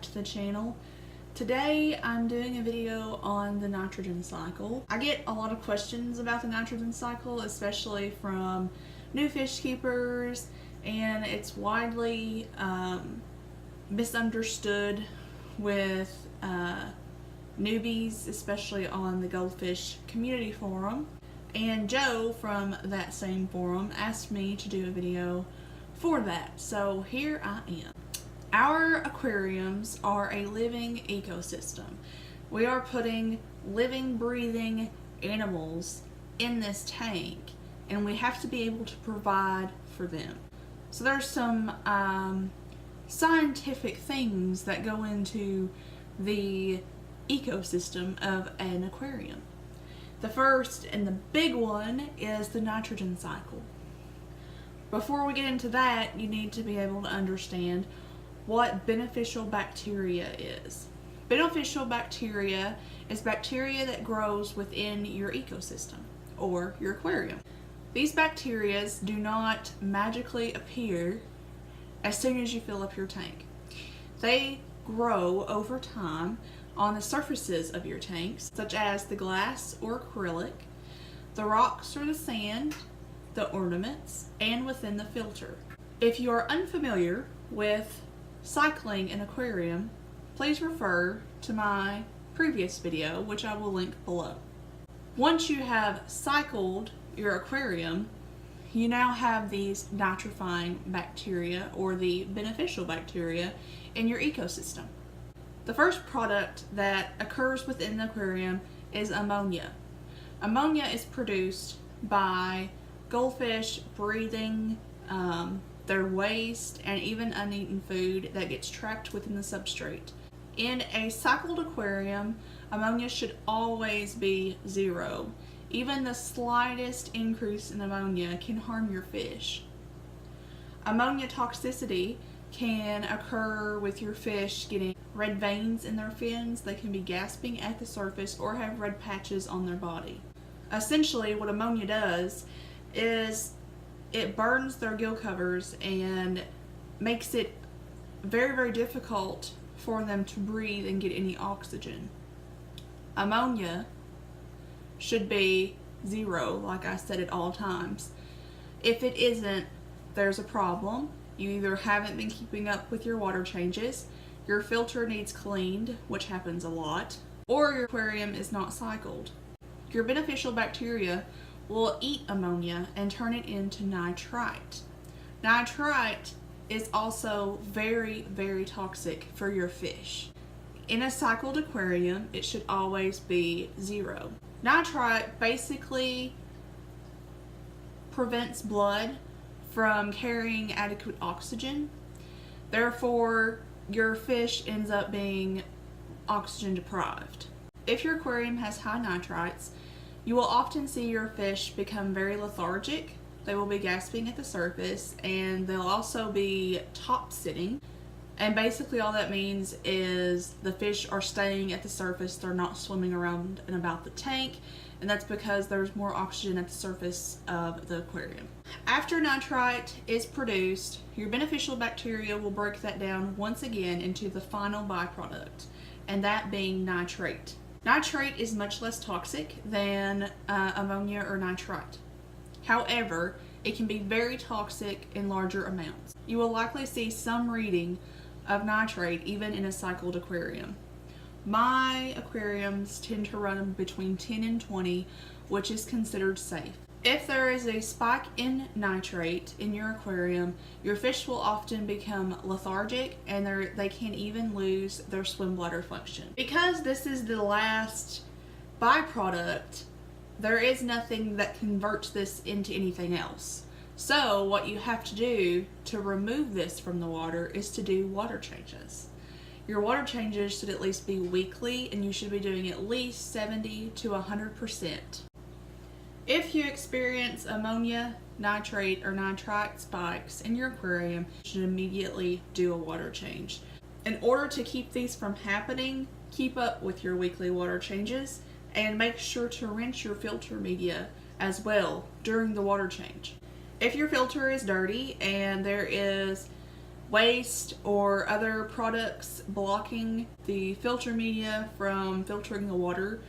to the channel. Today I'm doing a video on the nitrogen cycle. I get a lot of questions about the nitrogen cycle, especially from new fish keepers, and it's widely misunderstood with newbies, especially on the Goldfish community forum. And Joe from that same forum asked me to do a video for that, so here I am. Our aquariums are a living ecosystem. We are putting living, breathing animals in this tank, and we have to be able to provide for them. So there's some scientific things that go into the ecosystem of an aquarium. The first and the big one is the nitrogen cycle. Before we get into that, you need to be able to understand what beneficial bacteria is. Beneficial bacteria is bacteria that grows within your ecosystem or your aquarium. These bacteria do not magically appear as soon as you fill up your tank. They grow over time on the surfaces of your tanks, such as the glass or acrylic, the rocks or the sand, the ornaments, and within the filter. If you are unfamiliar with cycling an aquarium, please refer to my previous video, which I will link below. Once you have cycled your aquarium, you now have these nitrifying bacteria, or the beneficial bacteria, in your ecosystem. The first product that occurs within the aquarium is ammonia. Ammonia is produced by goldfish breathing their waste and even uneaten food that gets trapped within the substrate. In a cycled aquarium, ammonia should always be 0. Even the slightest increase in ammonia can harm your fish. Ammonia toxicity can occur with your fish getting red veins in their fins. They can be gasping at the surface or have red patches on their body. Essentially, what ammonia does is it burns their gill covers and makes it very, very difficult for them to breathe and get any oxygen. Ammonia should be 0, like I said at all times. If it isn't, there's a problem. You either haven't been keeping up with your water changes, your filter needs cleaned, which happens a lot, or your aquarium is not cycled. Your beneficial bacteria will eat ammonia and turn it into nitrite. Nitrite is also very, very toxic for your fish. In a cycled aquarium, it should always be 0. Nitrite basically prevents blood from carrying adequate oxygen. Therefore, your fish ends up being oxygen deprived. If your aquarium has high nitrites, you will often see your fish become very lethargic. They will be gasping at the surface, and they'll also be top sitting. And basically all that means is the fish are staying at the surface. They're not swimming around and about the tank, and that's because there's more oxygen at the surface of the aquarium. After nitrite is produced, your beneficial bacteria will break that down once again into the final byproduct, and that being nitrate. Nitrate is much less toxic than ammonia or nitrite. However, it can be very toxic in larger amounts. You will likely see some reading of nitrate even in a cycled aquarium. My aquariums tend to run between 10 and 20, which is considered safe. If there is a spike in nitrate in your aquarium, your fish will often become lethargic, and they can even lose their swim bladder function. Because this is the last byproduct, there is nothing that converts this into anything else. So what you have to do to remove this from the water is to do water changes. Your water changes should at least be weekly, and you should be doing at least 70 to 100%. If you experience ammonia, nitrate, or nitrite spikes in your aquarium, you should immediately do a water change. In order to keep these from happening, keep up with your weekly water changes and make sure to rinse your filter media as well during the water change. If your filter is dirty and there is waste or other products blocking the filter media from filtering the water,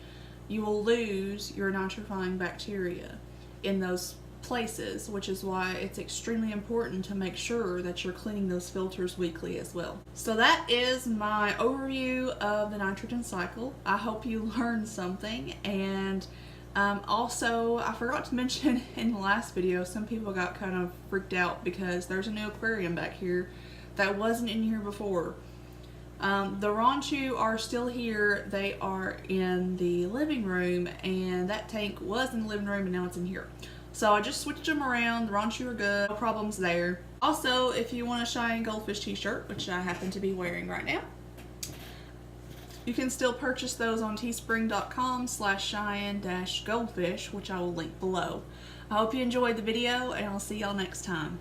you will lose your nitrifying bacteria in those places, which is why it's extremely important to make sure that you're cleaning those filters weekly as well. So that is my overview of the nitrogen cycle. I hope you learned something, and also I forgot to mention in the last video, some people got kind of freaked out because there's a new aquarium back here that wasn't in here before. The Ranchu are still here. They are in the living room, and that tank was in the living room and now it's in here. So I just switched them around. The Ranchu are good, no problems there. Also, if you want a Cheyenne Goldfish t-shirt, which I happen to be wearing right now, you can still purchase those on teespring.com/Cheyenne-Goldfish, which I will link below. I hope you enjoyed the video, and I'll see y'all next time.